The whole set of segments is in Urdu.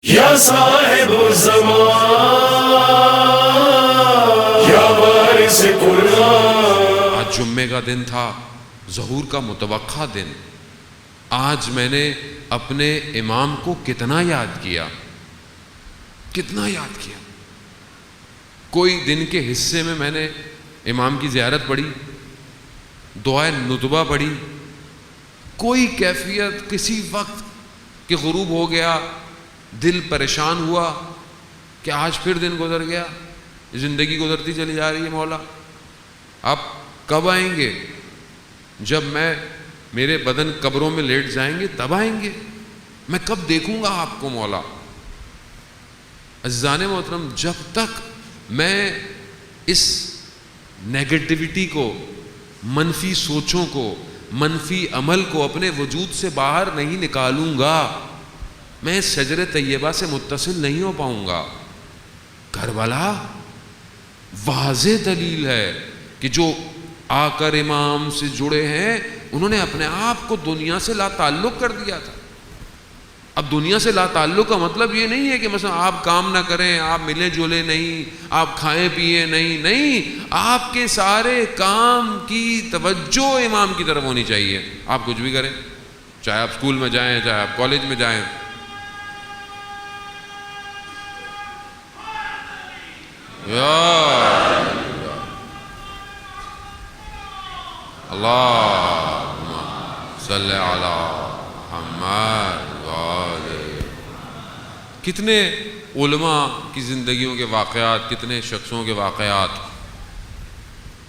یا صاحب الزمان یا وارث قرآن۔ آج جمعے کا دن تھا، ظہور کا متوقع دن۔ آج میں نے اپنے امام کو کتنا یاد کیا، کتنا یاد کیا۔ کوئی دن کے حصے میں نے امام کی زیارت پڑھی، دعائے ندبہ پڑھی، کوئی کیفیت کسی وقت کہ غروب ہو گیا، دل پریشان ہوا کہ آج پھر دن گزر گیا، زندگی گزرتی چلی جا رہی ہے۔ مولا آپ کب آئیں گے؟ جب میرے بدن قبروں میں لیٹ جائیں گے تب آئیں گے، میں کب دیکھوں گا آپ کو مولا؟ عزیزان محترم، جب تک میں اس نیگیٹیوٹی کو، منفی سوچوں کو، منفی عمل کو اپنے وجود سے باہر نہیں نکالوں گا، میں شجر طیبہ سے متصل نہیں ہو پاؤں گا۔ کربلا واضح دلیل ہے کہ جو آ کر امام سے جڑے ہیں انہوں نے اپنے آپ کو دنیا سے لا تعلق کر دیا تھا۔ اب دنیا سے لا تعلق کا مطلب یہ نہیں ہے کہ مثلا آپ کام نہ کریں، آپ ملیں جلیں نہیں، آپ کھائیں پیئیں نہیں، آپ کے سارے کام کی توجہ امام کی طرف ہونی چاہیے۔ آپ کچھ بھی کریں، چاہے آپ اسکول میں جائیں، چاہے آپ کالج میں جائیں، اللہم صلی علی محمد وآلہ۔ کتنے علماء کی زندگیوں کے واقعات، کتنے شخصوں کے واقعات،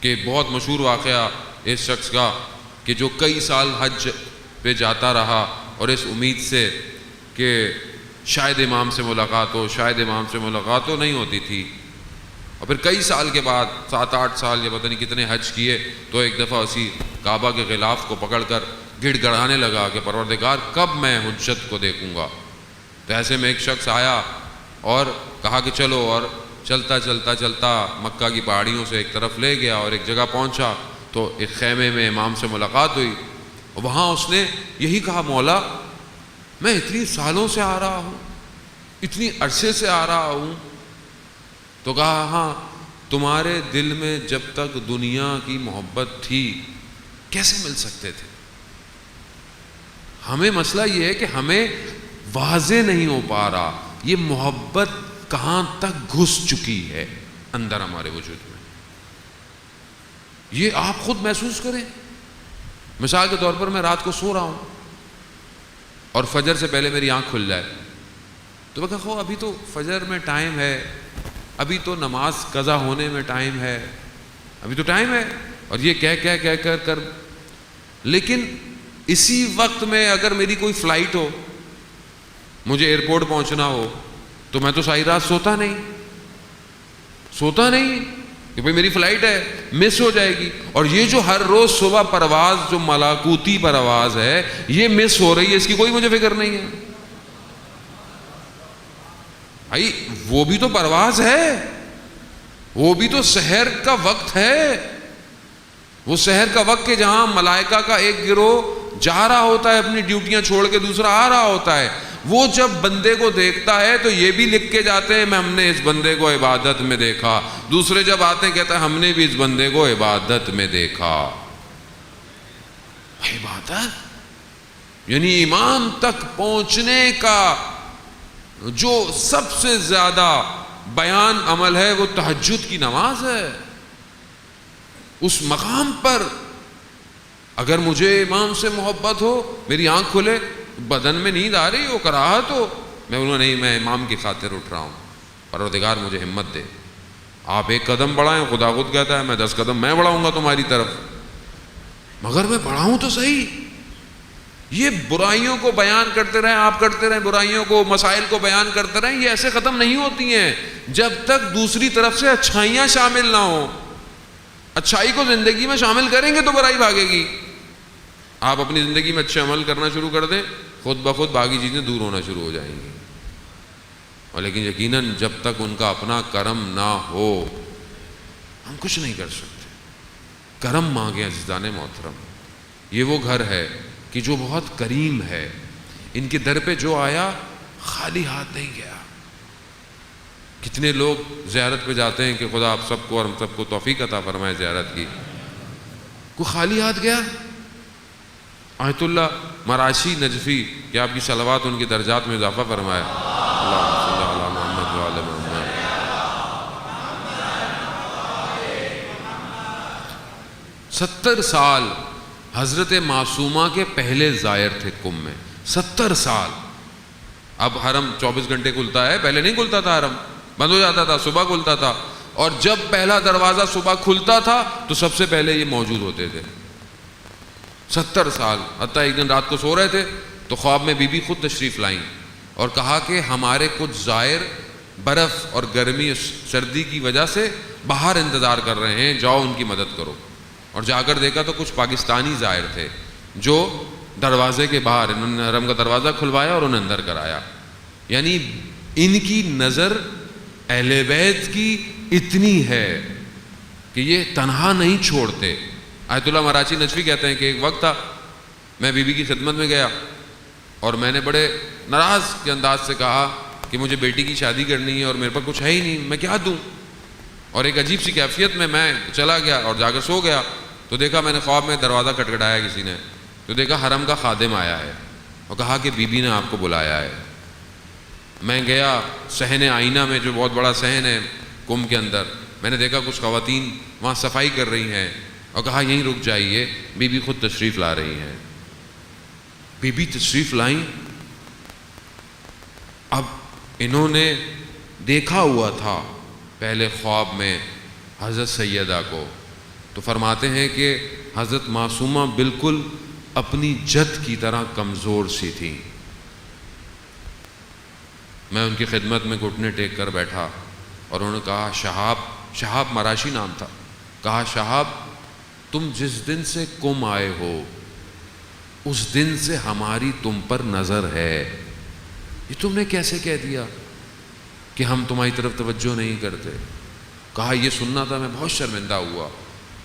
کہ بہت مشہور واقعہ اس شخص کا کہ جو کئی سال حج پہ جاتا رہا اور اس امید سے کہ شاید امام سے ملاقات ہو، شاید امام سے ملاقات ہو، نہیں ہوتی تھی۔ اور پھر کئی سال کے بعد 7-8 سال یا پتہ نہیں کتنے حج کیے تو ایک دفعہ اسی کعبہ کے غلاف کو پکڑ کر گڑ گڑانے لگا کہ پروردگار کب میں حجت کو دیکھوں گا۔ تو ایسے میں ایک شخص آیا اور کہا کہ چلو، اور چلتا چلتا چلتا مکہ کی پہاڑیوں سے ایک طرف لے گیا اور ایک جگہ پہنچا تو ایک خیمے میں امام سے ملاقات ہوئی۔ اور وہاں اس نے یہی کہا، مولا میں اتنی سالوں سے آ رہا ہوں، اتنی عرصے سے آ رہا ہوں۔ تو کہا ہاں، تمہارے دل میں جب تک دنیا کی محبت تھی کیسے مل سکتے تھے؟ ہمیں مسئلہ یہ ہے کہ ہمیں واضح نہیں ہو پا رہا یہ محبت کہاں تک گھس چکی ہے اندر ہمارے وجود میں۔ یہ آپ خود محسوس کریں۔ مثال کے طور پر میں رات کو سو رہا ہوں اور فجر سے پہلے میری آنکھ کھل جائے تو میں کہا ابھی تو فجر میں ٹائم ہے، ابھی تو نماز قضا ہونے میں ٹائم ہے، ابھی تو ٹائم ہے، اور یہ کہہ کر لیکن اسی وقت میں اگر میری کوئی فلائٹ ہو، مجھے ایئرپورٹ پہنچنا ہو، تو میں تو ساری رات سوتا نہیں کہ بھئی میری فلائٹ ہے، مس ہو جائے گی۔ اور یہ جو ہر روز صبح پرواز، جو ملاکوتی پرواز ہے، یہ مس ہو رہی ہے، اس کی کوئی مجھے فکر نہیں ہے۔ بھائی وہ بھی تو پرواز ہے، وہ بھی تو سحر کا وقت ہے، وہ سحر کا وقت کہ جہاں ملائکہ کا ایک گروہ جا رہا ہوتا ہے اپنی ڈیوٹیاں چھوڑ کے، دوسرا آ رہا ہوتا ہے۔ وہ جب بندے کو دیکھتا ہے تو یہ بھی لکھ کے جاتے ہیں ہم نے اس بندے کو عبادت میں دیکھا، دوسرے جب آتے ہیں کہتا ہے ہم نے بھی اس بندے کو عبادت میں دیکھا۔ عبادت یعنی ایمان تک پہنچنے کا جو سب سے زیادہ بیان عمل ہے وہ تہجد کی نماز ہے۔ اس مقام پر اگر مجھے امام سے محبت ہو، میری آنکھ کھلے، بدن میں نیند آ رہی ہو، کراہت ہو، میں بولوں نہیں، میں امام کی خاطر اٹھ رہا ہوں، پروردگار مجھے ہمت دے۔ آپ ایک قدم بڑھائیں، خدا خود کہتا ہے میں 10 قدم میں بڑھاؤں گا تمہاری طرف، مگر میں بڑھاؤں تو صحیح۔ یہ برائیوں کو بیان کرتے رہیں، آپ کرتے رہیں، برائیوں کو، مسائل کو بیان کرتے رہیں، یہ ایسے ختم نہیں ہوتی ہیں جب تک دوسری طرف سے اچھائیاں شامل نہ ہوں۔ اچھائی کو زندگی میں شامل کریں گے تو برائی بھاگے گی۔ آپ اپنی زندگی میں اچھے عمل کرنا شروع کر دیں، خود بخود باقی چیزیں دور ہونا شروع ہو جائیں گی۔ اور لیکن یقیناً جب تک ان کا اپنا کرم نہ ہو ہم کچھ نہیں کر سکتے۔ کرم مانگیں عزیزان محترم، یہ وہ گھر ہے کہ جو بہت کریم ہے۔ ان کے در پہ جو آیا خالی ہاتھ نہیں گیا۔ کتنے لوگ زیارت پہ جاتے ہیں کہ خدا آپ سب کو اور ہم سب کو توفیق عطا فرمائے زیارت کی، کوئی خالی ہاتھ گیا؟ آیت اللہ مراشی نجفی، کہ آپ کی صلوات ان کے درجات میں اضافہ فرمائے، اللہم صلی علی محمد و آل محمد۔ 70 سال حضرت معصومہ کے پہلے زائر تھے کم میں، 70 سال۔ اب حرم 24 گھنٹے کھلتا ہے، پہلے نہیں کھلتا تھا، حرم بند ہو جاتا تھا، صبح کھلتا تھا، اور جب پہلا دروازہ صبح کھلتا تھا تو سب سے پہلے یہ موجود ہوتے تھے۔ 70 سال، حتیٰ ایک دن رات کو سو رہے تھے تو خواب میں بی بی خود تشریف لائیں اور کہا کہ ہمارے کچھ زائر برف اور گرمی سردی کی وجہ سے باہر انتظار کر رہے ہیں، جاؤ ان کی مدد کرو۔ اور جا کر دیکھا تو کچھ پاکستانی زائر تھے جو دروازے کے باہر، انہوں نے حرم کا دروازہ کھلوایا اور انہیں اندر کرایا۔ یعنی ان کی نظر اہل بیت کی اتنی ہے کہ یہ تنہا نہیں چھوڑتے۔ آیت اللہ مراچی نجفی کہتے ہیں کہ ایک وقت تھا میں بی بی کی خدمت میں گیا اور میں نے بڑے ناراض کے انداز سے کہا کہ مجھے بیٹی کی شادی کرنی ہے اور میرے پاس کچھ ہے ہی نہیں، میں کیا دوں؟ اور ایک عجیب سی کیفیت میں چلا گیا اور جا کر سو گیا تو دیکھا میں نے خواب میں دروازہ کھٹکھٹایا کسی نے، تو دیکھا حرم کا خادم آیا ہے اور کہا کہ بی بی نے آپ کو بلایا ہے۔ میں گیا صحن آئینہ میں، جو بہت بڑا صحن ہے کم کے اندر، میں نے دیکھا کچھ خواتین وہاں صفائی کر رہی ہیں اور کہا یہیں رک جائیے، بی بی خود تشریف لا رہی ہیں۔ بی بی تشریف لائیں، اب انہوں نے دیکھا ہوا تھا پہلے خواب میں حضرت سیدہ کو، تو فرماتے ہیں کہ حضرت معصومہ بالکل اپنی جد کی طرح کمزور سی تھیں۔ میں ان کی خدمت میں گھٹنے ٹیک کر بیٹھا اور انہوں نے کہا شہاب مراشی نام تھا، کہا شہاب تم جس دن سے کم آئے ہو اس دن سے ہماری تم پر نظر ہے۔ یہ تم نے کیسے کہہ دیا کہ ہم تمہاری طرف توجہ نہیں کرتے؟ کہا یہ سننا تھا، میں بہت شرمندہ ہوا،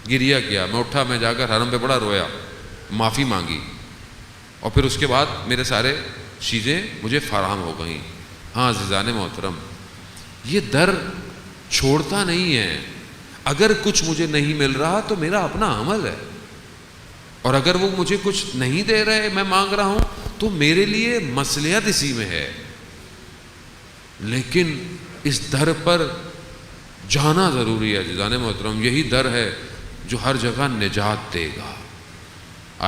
گریہ کیا، میں اٹھا، میں جا کر حرم پہ بڑا رویا، معافی مانگی، اور پھر اس کے بعد میرے سارے چیزیں مجھے فراہم ہو گئیں۔ ہاں عزیزان محترم، یہ در چھوڑتا نہیں ہے۔ اگر کچھ مجھے نہیں مل رہا تو میرا اپنا عمل ہے، اور اگر وہ مجھے کچھ نہیں دے رہے، میں مانگ رہا ہوں تو میرے لیے مصلحت اسی میں ہے، لیکن اس در پر جانا ضروری ہے عزیزان محترم۔ یہی در ہے جو ہر جگہ نجات دے گا۔